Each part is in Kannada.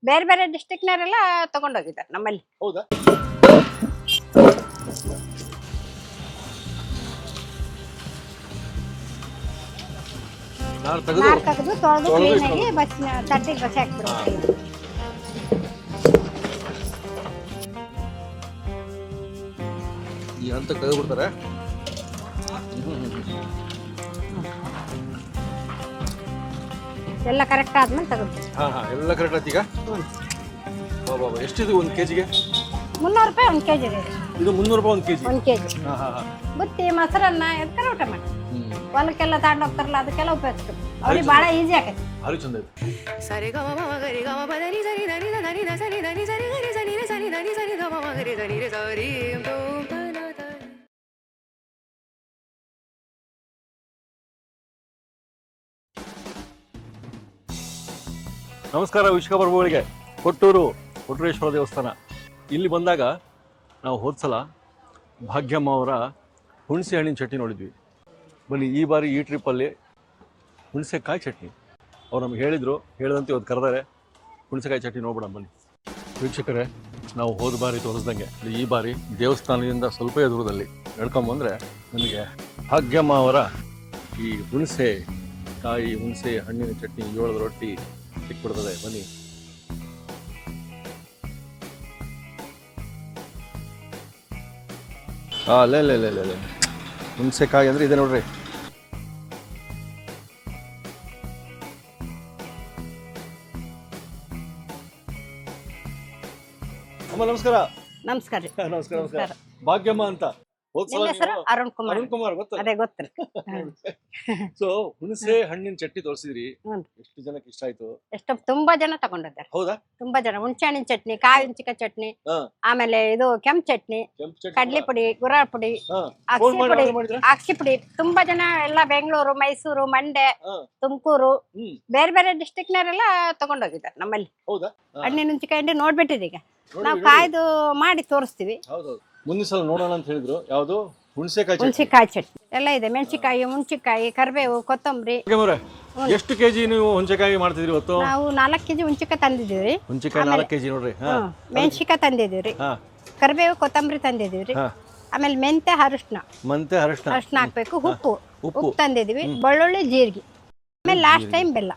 ಬೇರೆ ಬೇರೆ ಡಿಸ್ಟ್ರಿಕ್ಟ್ನವರೆಲ್ಲ ತಗೊಂಡೋಗಿದ್ದಾರೆ ನಮ್ಮಲ್ಲಿ. ಹೌದಾ? ನಾರು ತೆಗೆದು ತೊಳೆದು ಕ್ಲೀನಾಗಿ ತಟ್ಟೆಗೆ ಬಸಿ ಹಾಕ್ಬಿಡ್ತಾರೆ. ಈ ಹಂತ ತೆಗೆದು ಬಿಡ್ತಾರೆ. ಎಲ್ಲ ಕರೆಕ್ಟ್ ಆದ್ಮೇಲೆ ತಗೋತೀವಿ. ಎಲ್ಲ ಕರೆಕ್ಟ್ ಆಯ್ತು. ಈಗ ಎಷ್ಟಿದೆ ಒಂದು ಕೆಜಿಗೆ? 300 ರೂಪಾಯಿ ಒಂದು ಕೆಜಿ ಇದೆ. ಇದು 300 ರೂಪಾಯಿ ಒಂದು ಕೆಜಿ. ಒಂದು ಕೆಜಿ ಬುತ್ತಿ ಮೊಸರನ್ನ ಎದ್ಕರ ಊಟ ಮಾಡಿ ಹೊಲಕ್ಕೆಲ್ಲ ತಗೊಂಡು ಹೋಗ್ತಾರಲ್ಲ ಅದಕ್ಕೆಲ್ಲ ಉಪಯೋಗಿಸ್ತೀವಿ. ಅವ್ರಿಗೆ ಭಾಳ ಈಸಿ ಆಕೈತಿ. ಭಾರಿ ಚಂದ ಐತೆ. ನಮಸ್ಕಾರ ವೀಕ್ಷಕ ಪ್ರಭುಗಳಿಗೆ. ಕೊಟ್ಟೂರೇಶ್ವರ ದೇವಸ್ಥಾನ ಇಲ್ಲಿ ಬಂದಾಗ ನಾವು ಹೋದ್ಸಲ ಭಾಗ್ಯಮ್ಮ ಅವರ ಹುಣಸೆ ಹಣ್ಣಿನ ಚಟ್ನಿ ನೋಡಿದ್ವಿ. ಬನ್ನಿ ಈ ಬಾರಿ ಈ ಟ್ರಿಪ್ಪಲ್ಲಿ ಹುಣಸೆಕಾಯಿ ಚಟ್ನಿ ಅವ್ರು ನಮ್ಗೆ ಹೇಳಿದಂತೆ ಇವತ್ತು ಕರೆದಾರೆ. ಹುಣಸೆಕಾಯಿ ಚಟ್ನಿ ನೋಡ್ಬಿಡ ಬನ್ನಿ ವೀಕ್ಷಕರೇ. ನಾವು ಹೋದ ಬಾರಿ ತೋರಿಸ್ದಂಗೆ ಈ ಬಾರಿ ದೇವಸ್ಥಾನದಿಂದ ಸ್ವಲ್ಪ ದೂರದಲ್ಲಿ ನಡ್ಕೊಂಬಂದರೆ ನಮಗೆ ಭಾಗ್ಯಮ್ಮ ಅವರ ಈ ಹುಣಸೆ ಹಣ್ಣಿನ ಚಟ್ನಿ 7 ರೊಟ್ಟಿ ಸಿಕ್ಬಿಡ್ತದೆ. ಬನ್ನಿ. ಲೇ ಹುಣಸೆಕಾಯಿ ಅಂದ್ರೆ ಇದೆ ನೋಡ್ರಿ. ಅಮ್ಮ ನಮಸ್ಕಾರ. ನಮಸ್ಕಾರ. ನಮಸ್ಕಾರ. ಭಾಗ್ಯಮ್ಮ ಅಂತ. ಅರುಣ್ ಕುಮಾರ್ ಅದೇ ಗೊತ್ತು. ಸೊ ಹುಣಸೆ ಹಣ್ಣಿನ ಚಟ್ನಿ ತೋರಿಸಿದ್ರಿ, ಎಷ್ಟು ಜನಕ್ಕೆ ಇಷ್ಟ ಆಯ್ತು? ತುಂಬಾ ಜನ ತಗೊಂಡಿದ್ದಾರೆ. ಹೌದಾ? ತುಂಬಾ ಜನ. ಹುಣಸೆ ಹಣ್ಣಿನ ಚಟ್ನಿ, ಕಾಯಿ ಹುಣಸಿಕಾಯಿ ಚಟ್ನಿ, ಆಮೇಲೆ ಇದು ಕೆಂಪು ಚಟ್ನಿ, ಕಡ್ಲಿ ಪುಡಿ, ಗುರಾಳ್ ಪುಡಿ, ಅಕ್ಕಿ ಪುಡಿ. ತುಂಬಾ ಜನ ಎಲ್ಲ ಬೆಂಗಳೂರು, ಮೈಸೂರು, ಮಂಡ್ಯ, ತುಮಕೂರು, ಬೇರೆ ಬೇರೆ ಡಿಸ್ಟ್ರಿಕ್ಟ್ನವರೆಲ್ಲ ತಗೊಂಡೋಗಿದ್ದಾರೆ ನಮ್ಮಲ್ಲಿ. ಹಣ್ಣಿನ ಹುಣಸಿಕಾಯಿ ನೋಡ್ಬಿಟ್ಟಿದೆ. ಈಗ ನಾವು ಕಾಯ್ದು ಮಾಡಿ ತೋರಿಸ್ತೀವಿ. ಮುಂದಿನ ಸಲ ನೋಡೋಣ ಅಂತ ಹೇಳಿದ್ರು. ಯಾವುದು? ಹುಣಸಿಕಾಯಿ ಚಟ್ನಿ ಎಲ್ಲ ಇದೆ. ಮೆಣಸಿಕಾಯಿ, ಹುಣಸಿಕಾಯಿ, ಕರಿಬೇವು, ಕೊತ್ತಂಬರಿ. ಎಷ್ಟು ಕೆಜಿ ನೀವು ಹುಣಸಿಕಾಯಿ ಮಾಡ್ತಿದ್ರಿ ಇವತ್ತು? ನಾವು 4 ಕೆಜಿ ಹುಣಸಿಕಾಯಿ ತಂದಿದ್ದೀವಿ. ಹುಣಸಿಕಾಯಿ 4 ಕೆಜಿ ನೋಡ್ರಿ. ಮೆಣಸಿಕಾಯಿ ತಂದಿದ್ದೀವ್ರಿ, ಕರಿಬೇವು, ಕೊತ್ತಂಬರಿ ತಂದಿದ್ದೀವ್ರಿ. ಆಮೇಲೆ ಮೆಂತೆ, ಅರಿಶಿನ ಹಾಕ್ಬೇಕು. ಉಪ್ಪು ತಂದಿದ್ದೀವಿ. ಬೆಳ್ಳುಳ್ಳಿ, ಜೀರಿಗೆ, ಆಮೇಲೆ ಲಾಸ್ಟ್ ಟೈಮ್ ಬೆಲ್ಲ.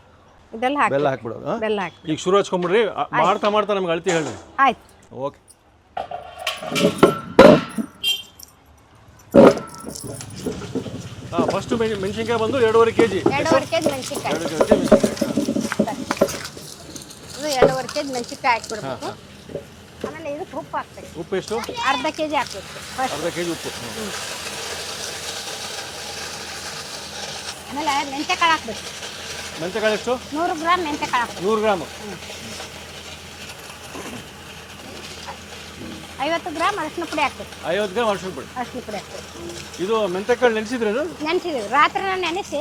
ಇದೆಲ್ಲ ಹಾಕ್ಬಿಡೋದು. ಬೆಲ್ಲ ಹಾಕಿ ಈಗ ಶುರು ಹಚ್ಕೊಂಡ್ಬಿಡ್ರಿ. ಮಾಡ್ತಾ ನಮ್ಗೆ ಅಳತಿ ಹೇಳ್ರಿ. ಆಯ್ತು. ಓಕೆ. ಫಸ್ಟ್ ಮೆಣಸಿನ್ಕಾಯಿ ಬಂದು 2.5 ಕೆಜಿ. 2.5 ಕೆಜಿ ಮೆಣಸಿನ್ಕಾಯಿ. 2.5 ಕೆಜಿ ಮೆಣಸಿನ್ಕಾಯಿ ಹಾಕ್ಬಿಡ್ಬೇಕು. ಆಮೇಲೆ ಇದಕ್ಕೆ ಉಪ್ಪು ಹಾಕ್ಬೇಕು. ಉಪ್ಪು ಎಷ್ಟು? ಅರ್ಧ ಕೆಜಿ ಹಾಕ್ಬೇಕು. ಅರ್ಧ ಕೆಜಿ ಉಪ್ಪು. ಆಮೇಲೆ ಮೆಂತೆಕಾಳು ಹಾಕ್ಬೇಕು. ಮೆಂತೆಕಾಳು ಎಷ್ಟು? 100 ಗ್ರಾಮ್ ಮೆಂತೆಕಾಳು ಹಾಕ್ಬೇಕು. 100 ಗ್ರಾಮ್. 50 ಗ್ರಾಮ್ ಅರಿಶಿನ ಪುಡಿ ಹಾಕ್ಬೇಕು. 50 ಗ್ರಾಮ್ ಅರಿಶಿನ ಪುಡಿ ಹಾಕ್ಬೇಕು. ಇದು ಮೆಂತೆಕಾಳು ನೆನೆಸಿದ್ರೇನು? ನೆನೆಸಿದ್ವಿ. ರಾತ್ರಿ ನೆನೆಸಿ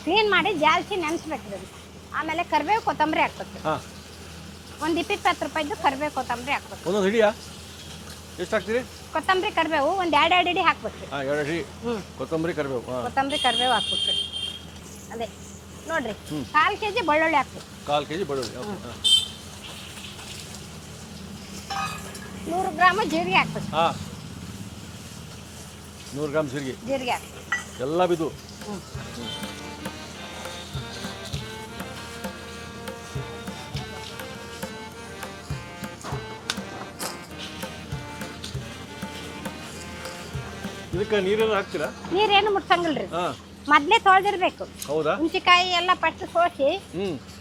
ಕ್ಲೀನ್ ಮಾಡಿ ಜಾಲ್ಸಿ ನೆನೆಸ್ಬೇಕು. ಆಮೇಲೆ ಕರಿಬೇವು, ಕೊತ್ತಂಬರಿ ಹಾಕ್ಬೇಕು. ಒಂದು 20 ರೂಪಾಯಿದ್ದು ಕರಿಬೇವು, ಕೊತ್ತಂಬರಿ ಹಾಕ್ಬೇಕು. ಒಂದೊಂದು ಹಿಡಿಯಾ? ಎಷ್ಟು ಹಾಕ್ತೀರಿ? ಕೊತ್ತಂಬರಿ, ಕರಿಬೇವು ಒಂದು 2 ಹಿಡಿ ಹಾಕ್ಬೇಕು. 2 ಹಿಡಿ ಕೊತ್ತಂಬರಿ, ಕರಿಬೇವು ಹಾಕ್ಬೇಕು. ಅದೇ ನೋಡ್ರಿ. 1/4 ಕೆಜಿ ಬೆಳ್ಳುಳ್ಳಿ ಹಾಕ್ಬೇಕು. 1/4 ಕೆಜಿ ಬೆಳ್ಳುಳ್ಳಿ. 100 ಗ್ರಾಮ್ ಜೀರಿಗೆ ಹಾಕ್ಬೇಕು. 100 ಗ್ರಾಮ್ ಜೀರಿಗೆ ಹಾಕ್ಬೇಕು. ಎಲ್ಲ ಬಿದ್ದು. ಇದಕ್ಕೆ ನೀರೇನು ಹಾಕ್ತೀರಾ? ನೀರೇನು ಮುಟ್ಸಂಗಿಲ್ರಿ. ಮೊದ್ಲೇ ತೊಳೆದಿರ್ಬೇಕು. ಹೌದಾ? ಹುಣಸಿಕಾಯಿ ಎಲ್ಲ ಫಸ್ಟ್ ಸೋಸಿ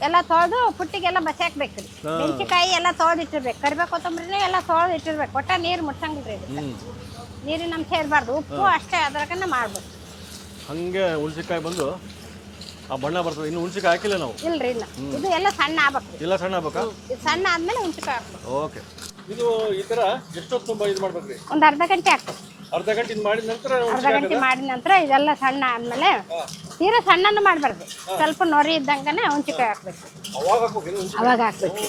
ಎಲ್ಲ ತೊಳೆದು ಪುಟ್ಟಿಗೆಲ್ಲ ಬಸಿ ಹಾಕ್ಬೇಕ್ರಿ. ಮೆಣಸಿಕಾಯಿ ಎಲ್ಲ ತೊಳೆದಿಟ್ಟಿರ್ಬೇಕು. ಕರಿಬೇವು, ಕೊತ್ತಂಬರಿನೂ ಎಲ್ಲ ತೊಳೆದಿಟ್ಟಿರ್ಬೇಕು. ಒಟ್ಟ ನೀರು ಮುಟ್ಸಂಗಿಲ್ರಿ. ನೀರಿನ ಅಂಶ ಇರಬಾರ್ದು. ಉಪ್ಪು ಅಷ್ಟೇ ಅದ್ರಾಗನ್ನ ಮಾಡ್ಬೇಕು. ಹಂಗೆ ಹುಣಸಿಕಾಯಿ ಬಂದು ಆ ಬಣ್ಣ ಬರ್ತದೆ. ಇನ್ನು ಹುಣಸಿಕಾಯಿ ಹಾಕಿಲ್ಲ ನಾವು. ಇಲ್ರಿ, ಇಲ್ಲ. ಇದು ಎಲ್ಲ ಸಣ್ಣ ಆಗ್ಬೇಕು. ಎಲ್ಲ ಸಣ್ಣ ಆಗ್ಬೇಕಾ? ಸಣ್ಣ ಆದ್ಮೇಲೆ ಹುಣಸಿಕಾಯಿ ಹಾಕ್ಬೇಕು. ಓಕೆ. ಇದು ಈ ತರ ಎಷ್ಟೊತ್ತು ತುಂಬ ಇದು ಮಾಡ್ಬೇಕ್ರಿ? ಒಂದು ಅರ್ಧ ಗಂಟೆ ಹಾಕ್ಬೇಕು. ಅರ್ಧ ಗಂಟೆ ಮಾಡಿದ ನಂತರ ಮಾಡಿದ ನಂತರ ಇದೆಲ್ಲ ಸಣ್ಣ ಆದ್ಮೇಲೆ ತೀರಾ ಸಣ್ಣನ್ನು ಮಾಡಬಾರ್ದು. ಸ್ವಲ್ಪ ನೊರೆ ಇದ್ದಂಗನೆ ಹುಣಸಿಕಾಯಿ ಹಾಕ್ಬೇಕು. ಅವಾಗ ಹಾಕ್ಬೇಕು.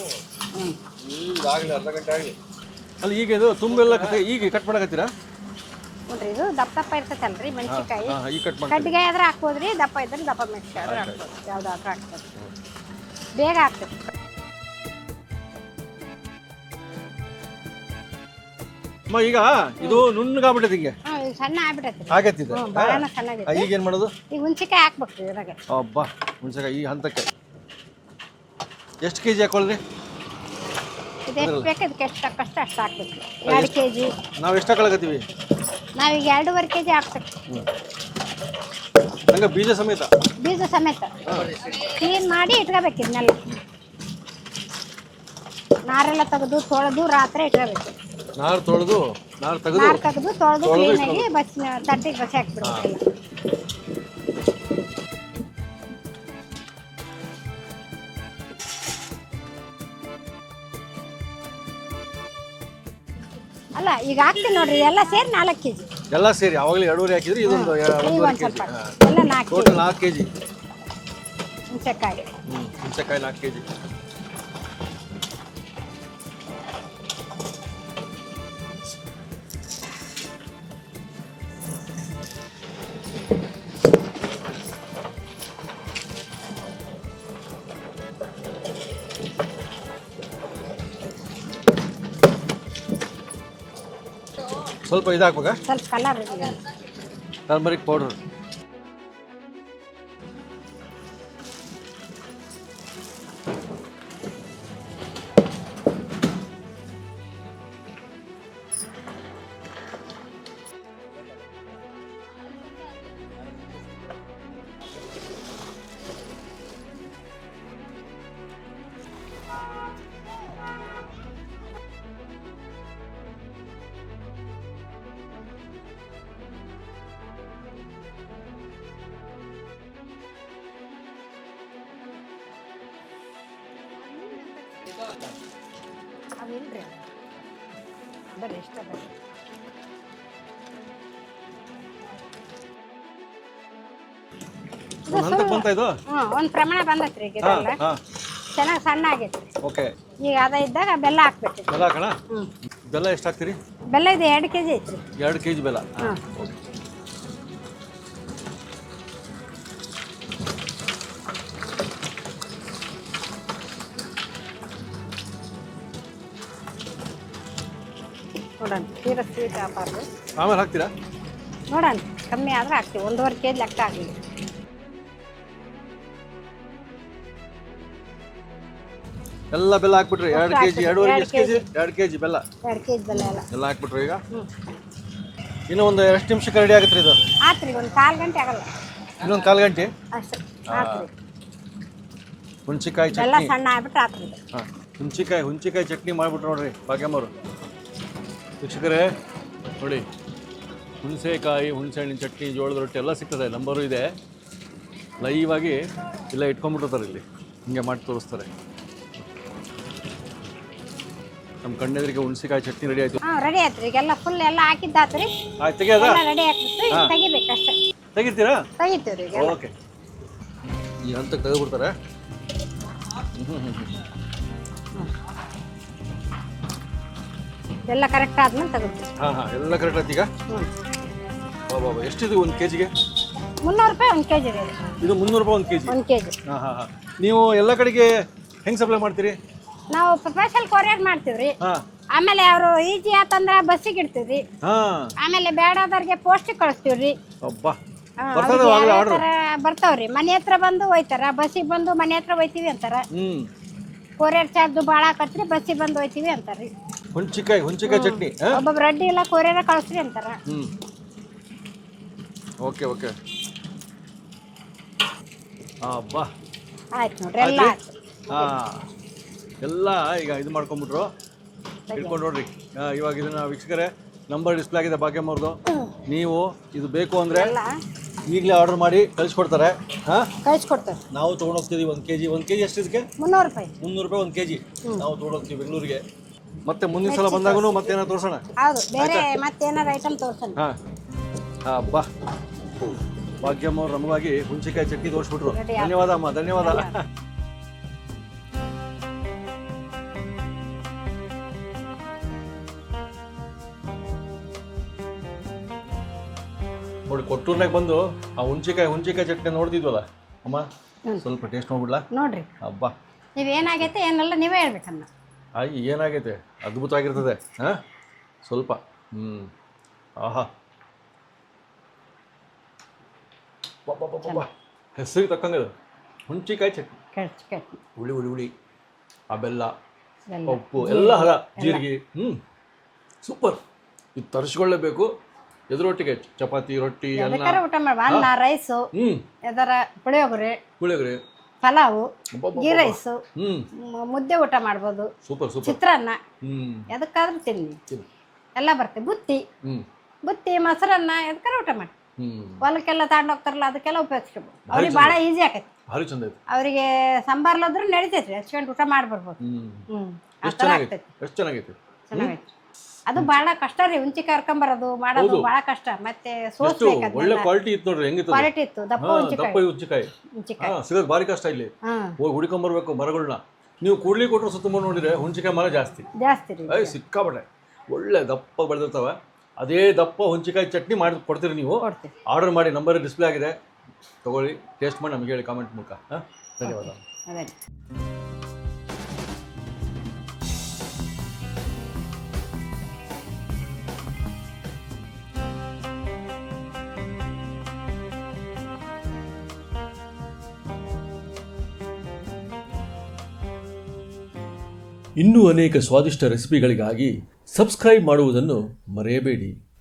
ಅರ್ಧ ಗಂಟೆ ಆಗಲಿ. ಅಲ್ಲಿ ಈಗ ಇದು ತುಂಬೆಲ್ಲ ಈಗ ಕಟ್ ಮಾಡಕತ್ತೀರಾ? ನೋಡ್ರಿ, ಇದು ದಪ್ಪ ಇರ್ತೈತಲ್ರಿ ಮೆಣಸಿಕಾಯಿ. ಕಡ್ಡಿಗೆ ಆದ್ರೆ ಹಾಕ್ಬೋದ್ರಿ. ದಪ್ಪ ಇದ್ರೆ ದಪ್ಪ ಮೆಣಸಿಕಾಯಿ ಆದ್ರೆ ಹಾಕ್ಬೋದು. ಯಾವ್ದಾದ್ರೂ ಹಾಕ್ಬೋದು. ಬೇಗ ಹಾಕ್ಬೇಕು. ಅಮ್ಮ ಈಗ ಇದು ನುಣ್ಣಗಾಗ್ಬಿಟ್ಟೈತೆ ಹಿಂಗೆ ಈಗ ಸಣ್ಣ ಆಗ್ಬಿಟ್ಟೈತಿ ಆಗತ್ತಿದೆ ಭಾಳನ ಸಣ್ಣಗೈತಿ. ಈಗ ಏನು ಮಾಡೋದು? ಈಗ ಹುಣ್ಸಿಕಾಯಿ ಹಾಕ್ಬೇಕು ಇದ್ರಾಗ. ಅಬ್ಬಾ ಹುಣ್ಸೆಕಾಯಿ ಈ ಹಂತಕ್ಕೆ ಎಷ್ಟು ಕೆ ಜಿ ಹಾಕೊಳ್ಳ್ರಿ? ಇದು ಎಷ್ಟು ಬೇಕು ಇದಕ್ಕೆ ಎಷ್ಟು ತಕ್ಕಷ್ಟು ಅಷ್ಟು ಹಾಕ್ಬೇಕು. 2 kg. ನಾವು ಎಷ್ಟು ಹಾಕೊಳಕತ್ತೀವಿ? ನಾವೀಗ 2.5 kg ಹಾಕ್ಬೇಕು. ಹಂಗೆ ಬೀಜ ಸಮೇತ ಬೀಜ ಸಮೇತ ಕ್ಲೀನ್ ಮಾಡಿ ಇಟ್ಕೋಬೇಕು. ಇದನ್ನೆಲ್ಲ ನಾರೆಲ್ಲ ತೆಗೆದು ತೊಳೆದು ರಾತ್ರಿ ಇಟ್ಕೋಬೇಕು. ನಾರು ತೆಗೆದು ತೊಳೆದು ಕ್ಲೀನಾಗಿ ತಟ್ಟಿಗೆ ಬಸಿ ಹಾಕ್ಬಿಡ್ಬೇಕು. ಅಲ್ಲ ಈಗ ಹಾಕ್ತೀನಿ ನೋಡ್ರಿ, ಎಲ್ಲ ಸೇರಿ 4 kg. ಎಲ್ಲ ಸೇರಿ ಅವಾಗಲೇ 2.5 ಹಾಕಿದ್ರಿ, ಇದೊಂದು 1.5 ಸ್ವಲ್ಪ kg. ಎಲ್ಲ 4 kg. Total 4 kg ಹುಣ್ಸೆಕಾಯಿ. ಹುಣ್ಸೆಕಾಯಿ 4 kg. ಸ್ವಲ್ಪ ಇದು ಹಾಕ್ಬೇಕಾ? ಸ್ವಲ್ಪ ಕಲರ್ ಟರ್ಮರಿಕ್ ಪೌಡರ್. ಅವಿಲ್ರಿ ಬರ್ರಿ ಇಷ್ಟ ಬರ್ರಿ. ಒಂದು ಹಂತಕ್ಕೆ ಬಂತ ಇದು? ಒಂದು ಪ್ರಮಾಣ ಬಂದತ್ರಿ ಈಗ ಇದೆಲ್ಲ ಚೆನ್ನಾಗಿ ಸಣ್ಣ ಆಗೈತ್ರಿ. ಓಕೆ, ಈಗ ಅದ ಇದ್ದಾಗ ಬೆಲ್ಲ ಹಾಕ್ಬೇಕು. ಬೆಲ್ಲ ಹಾಕೋಣ? ಬೆಲ್ಲ ಎಷ್ಟು ಹಾಕ್ತೀರಿ? ಬೆಲ್ಲ ಇದು 2 kg ಐತ್ರಿ. 2 kg ಬೆಲ್ಲ. ಓಕೆ, ನೋಡೋಣ ತೀರಾ ಸ್ವೀಟ್ ಆಗಬಾರ್ದು. ಆಮೇಲೆ ಹಾಕ್ತೀರಾ? ನೋಡೋಣ ಕಮ್ಮಿ ಆದ್ರೆ ಹಾಕ್ತೀವಿ. 1.5 kg ಲೆಕ್ಕ ಆಗಲಿ. ಎಲ್ಲ ಬೆಲ್ಲ ಹಾಕ್ಬಿಟ್ರಿ? 2 kg 2.5 kg 2 kg ಬೆಲ್ಲ. 2 kg ಬೆಲ್ಲ ಎಲ್ಲ ಹಾಕ್ಬಿಟ್ರಿ. ಈಗ ಇನ್ನೂ ಒಂದು ಎಷ್ಟು ನಿಮಿಷಕ್ಕೆ ರೆಡಿ ಆಗುತ್ತೆ ಇದು? ಆತ್ರಿ, ಒಂದು 1/4 ಗಂಟೆ ಆಗಲ್ಲ. ಇನ್ನೊಂದು 1/4 ಗಂಟೆ ಅಷ್ಟೇ ಆತ್ರಿ. ಹುಣ್ಸಿಕಾಯಿ ಬೆಲ್ಲ ಚಟ್ನಿ. ಸಣ್ಣ ಆಗ್ಬಿಟ್ರೆ ಆತ್ರಿ. ಹಾಂ, ಹುಣ್ಸಿಕಾಯಿ ಚಟ್ನಿ ಮಾಡಿಬಿಟ್ರು ನೋಡ್ರಿ ಭಾಗ್ಯಮ್ಮರು. ವೀಕ್ಷಕರೇ ನೋಡಿ, ಹುಣಸೆಕಾಯಿ, ಹುಣಸೆಹಣ್ಣಿನ ಚಟ್ನಿ, ಜೋಳದ ರೊಟ್ಟಿ ಎಲ್ಲ ಸಿಗ್ತದೆ. ನಂಬರು ಇದೆ. ಲೈವಾಗಿ ಇಲ್ಲ ಇಟ್ಕೊಂಡ್ಬಿಟ್ಟಿರ್ತಾರೆ ಇಲ್ಲಿ, ಹಿಂಗೆ ಮಾಡಿ ತೋರಿಸ್ತಾರೆ. ನಮ್ಮ ಕಣ್ಣೆದ್ರಿಗೆ ಹುಣಸೆಕಾಯಿ ಚಟ್ನಿ ರೆಡಿ ಆಯ್ತು. ರೆಡಿ ಆಯ್ತ್ರಿ. ಈಗೆಲ್ಲ ಫುಲ್ ಎಲ್ಲ ಹಾಕಿದ್ದಾತ್ರಿ. ಆಯ್ತು, ತೆಗಿಯೋದಾ? ರೆಡಿ ಆಗ್ಬಿಟ್ಟು ಈಗ ತೆಗಿಬೇಕಷ್ಟೇ. ತೆಗಿತೀರಾ? ತೆಗಿತೀವ್ರಿ ಈಗ. ಓಕೆ, ಈ ಹಂತಕ್ಕೆ ತೆಗೆದ್ಬಿಡ್ತಾರೆ. ಎಲ್ಲ ಕರೆಕ್ಟ್ ಆದ್ಮೇಲೆ ತಗೋತೀವಿ. ಹಾಂ, ಎಲ್ಲ ಕರೆಕ್ಟ್ ಆಯ್ತು. ಈಗ ಬಾಬಾ ಎಷ್ಟಿದೆ 1 kg-ಗೆ? 300 ರೂಪಾಯಿ 1 kg ರೀ. ಇದು 300 ರೂಪಾಯಿ 1 kg. 1 kg. ಹಾಂ. ನೀವು ಎಲ್ಲ ಕಡೆಗೆ ಹೆಂಗೆ ಸಪ್ಲೈ ಮಾಡ್ತೀರಿ? ನಾವು ಸ್ಪೆಷಲ್ ಕೊರಿಯರ್ ಮಾಡ್ತೀವ್ರಿ. ಆಮೇಲೆ ಅವರು ಈಜಿ ಆತಂದ್ರ ಬಸ್ಸಿಗೆ ಇಡ್ತೀವ್ರಿ. ಆಮೇಲೆ ಬೇಡದವ್ರಿಗೆ ಪೋಸ್ಟಿಗೆ ಕಳಿಸ್ತೀವ್ರಿ. ಬರ್ತಾವ್ರಿ, ಮನೆ ಹತ್ರ ಬಂದು ಒಯ್ತಾರ. ಬಸ್ಸಿಗೆ ಬಂದು ಮನೆ ಹತ್ರ ಒಯ್ತೀವಿ ಅಂತಾರ. ಕೊರಿಯರ್ ಚಾರ್ಜ್ ಭಾಳ ಆಕತ್ರಿ, ಬಸ್ಸಿಗೆ ಬಂದು ಒಯ್ತೀವಿ ಅಂತಾರ್ರಿ. ಹುಣ್ಚಿಕಾಯಿ ಚಟ್ನಿ ಒಬ್ಬೊಬ್ರು ಅಡ್ಡಿ ಇಲ್ಲ ಕೊರಿಯರ್ ಕಳಿಸ್ರಿ ಅಂತಾರ. Okay okay. ಅಬ್ಬಾ ಆಯ್ತು ನೋಡ್ರಿ, ಎಲ್ಲ ಎಲ್ಲ ಈಗ ಇದು ಮಾಡ್ಕೊಂಡ್ಬಿಟ್ರು, ಇಟ್ಕೊಂಡು ನೋಡ್ರಿ. ಇವಾಗ ಇದನ್ನ ವೀಕ್ಷಕರೇ ನಂಬರ್ ಡಿಸ್ಪ್ಲೇ ಆಗಿದೆ ಭಾಗ್ಯಮ್ಮವ್ರದ್ದು. ನೀವು ಇದು ಬೇಕು ಅಂದರೆ ಈಗಲೇ ಆರ್ಡರ್ ಮಾಡಿ ಕಳಿಸ್ಕೊಡ್ತಾರೆ. ಕಳಿಸ್ಕೊಡ್ತಾರೆ. ನಾವು ತೊಗೊಂಡೋಗ್ತೀವಿ 1 kg. 1 kg ಎಷ್ಟಿದಕ್ಕೆ? 300 ರೂಪಾಯಿ. 300 ರೂಪಾಯಿ 1 kg. ನಾವು ತೊಗೊಂಡೋಗ್ತೀವಿ ಬೆಂಗಳೂರಿಗೆ. ಮತ್ತೆ ಮುಂದಿನ ಸಲ ಬಂದಾಗೂ ಮತ್ತೇನಾದ್ರು ತೋರಿಸೋಣ. ಹೌದು, ಬೇರೆ ಮತ್ತೇನಾರು ಐಟಮ್ ತೋರಿಸೋಣ. ಅಬ್ಬಾ, ಭಾಗ್ಯಮ್ಮ ಅವ್ರು ನಮಗಾಗಿ ಹುಣ್ಸಿಕಾಯಿ ಚಟ್ನಿ ತೋರಿಸ್ಬಿಟ್ರು. ಧನ್ಯವಾದ ಅಮ್ಮ, ಧನ್ಯವಾದ. ನೋಡಿ, ಕೊಟ್ಟೂರ್ನಾಗ ಬಂದು ಆ ಹುಣ್ಸಿಕಾಯಿ ಚಟ್ನಿ ನೋಡ್ತಿದ್ವಲ್ಲ ಅಮ್ಮ, ಸ್ವಲ್ಪ ಟೇಸ್ಟ್ ನೋಡ್ಬಿಡ್ಲಾ? ನೋಡ್ರಿ. ಅಬ್ಬಾ, ನೀವೇನಾಗೈತೆ ಏನೆಲ್ಲ ನೀವೇ ಹೇಳ್ಬೇಕನ್ನ. ಏನಾಗೈತೆ? ಅದ್ಭುತವಾಗಿರ್ತದೆ. ಸ್ವಲ್ಪ ಆಹಾ, ಹೆಸರಿಗೆ ತಕ್ಕಂಗೆ ಅದು ಹುಣ್ಚಿಕಾಯಿ ಚಟ್ನಿ, ಚಟ್ನಿ ಹುಳಿ ಹುಳಿ ಹುಳಿ, ಆ ಬೆಲ್ಲ, ಎಲ್ಲ ಉಪ್ಪು ಎಲ್ಲ ಹದ, ಜೀರಿಗೆ. ಸೂಪರ್. ಇದು ತರಿಸ್ಕೊಳ್ಳೇಬೇಕು. ಎದುರೊಟ್ಟಿಗೆ ಚಪಾತಿ, ರೊಟ್ಟಿ, ಅನ್ನ, ಎದಕ್ಕಾರ ಊಟ ಮಾಡ್ಬ, ಅನ್ನ, ರೈಸು, ಎದರ ಪುಳಿಯೋಗರೆ, ಪುಳಿಯೋಗರೆ, ಪಲಾವು, ಗೀ ರೈಸು, ಹ್ಮ್ ಮುದ್ದೆ ಊಟ ಮಾಡ್ಬೋದು, ಸೂಪರ್ ಸೂಪರ್. ಚಿತ್ರಾನ್ನ, ಹ್ಮ್ ಎದಕ್ಕಾದ್ರೂ ತಿನ್ನಿ, ತಿನ್ನು. ಎಲ್ಲ ಬರ್ತದೆ. ಬುತ್ತಿ, ಹ್ಮ್ ಬುತ್ತಿ, ಮೊಸರನ್ನ, ಎದಕ್ಕಾರ ಊಟ ಮಾಡಿ. ಹ್ಮ್ ಹೊಲಕ್ಕೆಲ್ಲ ತಗೊಂಡೋಗ್ತಾರಲ್ಲ ಅದಕ್ಕೆಲ್ಲ ಉಪಯೋಗಿಸ್ಕೊಬೋದು. ಅವ್ರಿಗೆ ಭಾಳ ಈಸಿ ಆಕೈತಿ. ಭಾರಿ ಚಂದ ಐತೆ. ಅವರಿಗೆ ಸಂಬಾರ್ಲಾದ್ರೂ ನಡೀತೈತ್ರಿ, ಹಚ್ಕೊಂಡು ಊಟ ಮಾಡಿ ಬರ್ಬೋದು. ಆ ಎಷ್ಟು ಥರ ಚೆನ್ನಾಗೈತೆ, ಆಗ್ತೈತಿ, ಎಷ್ಟು ಚೆನ್ನಾಗೈತೆ. ಚೆನ್ನಾಗೈತಿ. ಅದು ಭಾಳ ಕಷ್ಟ ರೀ, ಹುಂಚಿಕಾಯಿ ಹರ್ಕೊಂಬರೋದು ಮಾಡೋದು ಭಾಳ ಕಷ್ಟ. ಮತ್ತೆ ಎಷ್ಟು ಸೋಸ್ಬೇಕು, ಒಳ್ಳೆ ಕ್ವಾಲಿಟಿ ಇತ್ತು ನೋಡ್ರಿ, ಹೆಂಗಿತ್ತು ಅದು. ಕ್ವಾಲಿಟಿ ಇತ್ತು. ದಪ್ಪ ದಪ್ಪ ಹುಂಚಿಕಾಯಿ, ಹುಂಚಿಕಾಯಿ ಹುಂಚಿಕಾಯಿ. ಸಿಗೋದು ಭಾರಿ ಕಷ್ಟ ಇಲ್ಲಿ. ಹೋಗಿ ಹುಡ್ಕೊಂಬರ್ಬೇಕು ಮರಗಳನ್ನ. ನೀವು ಕೂಡ್ಲಿ ಕೊಟ್ಟರು ಸುತ್ತಮುತ್ತ ನೋಡಿದ್ರೆ ಹುಂಚಿಕಾಯಿ ಮರ ಜಾಸ್ತಿ ಜಾಸ್ತಿ ರೀ, ಸಿಕ್ಕಾಪಟ್ಟೆ ಒಳ್ಳೆ ದಪ್ಪ ಬೆಳೆದಿರ್ತಾವ. ಅದೇ ದಪ್ಪ ಹುಂಚಿಕಾಯಿ ಚಟ್ನಿ ಮಾಡಿ ಕೊಡ್ತೀರಿ ನೀವು. ಕೊಡ್ತೀವಿ. ಆರ್ಡರ್ ಮಾಡಿ, ನಂಬರ್ ಡಿಸ್ಪ್ಲೇ ಆಗಿದೆ, ತಗೊಳ್ಳಿ, ಟೇಸ್ಟ್ ಮಾಡಿ ನಮಗೆ ಹೇಳಿ ಕಾಮೆಂಟ್ ಮೂಲಕ. ಧನ್ಯವಾದ. ಅದೇ. ಇನ್ನೂ ಅನೇಕ ಸ್ವಾದಿಷ್ಟ ರೆಸಿಪಿಗಳಿಗಾಗಿ ಸಬ್ಸ್ಕ್ರೈಬ್ ಮಾಡುವುದನ್ನು ಮರೆಯಬೇಡಿ.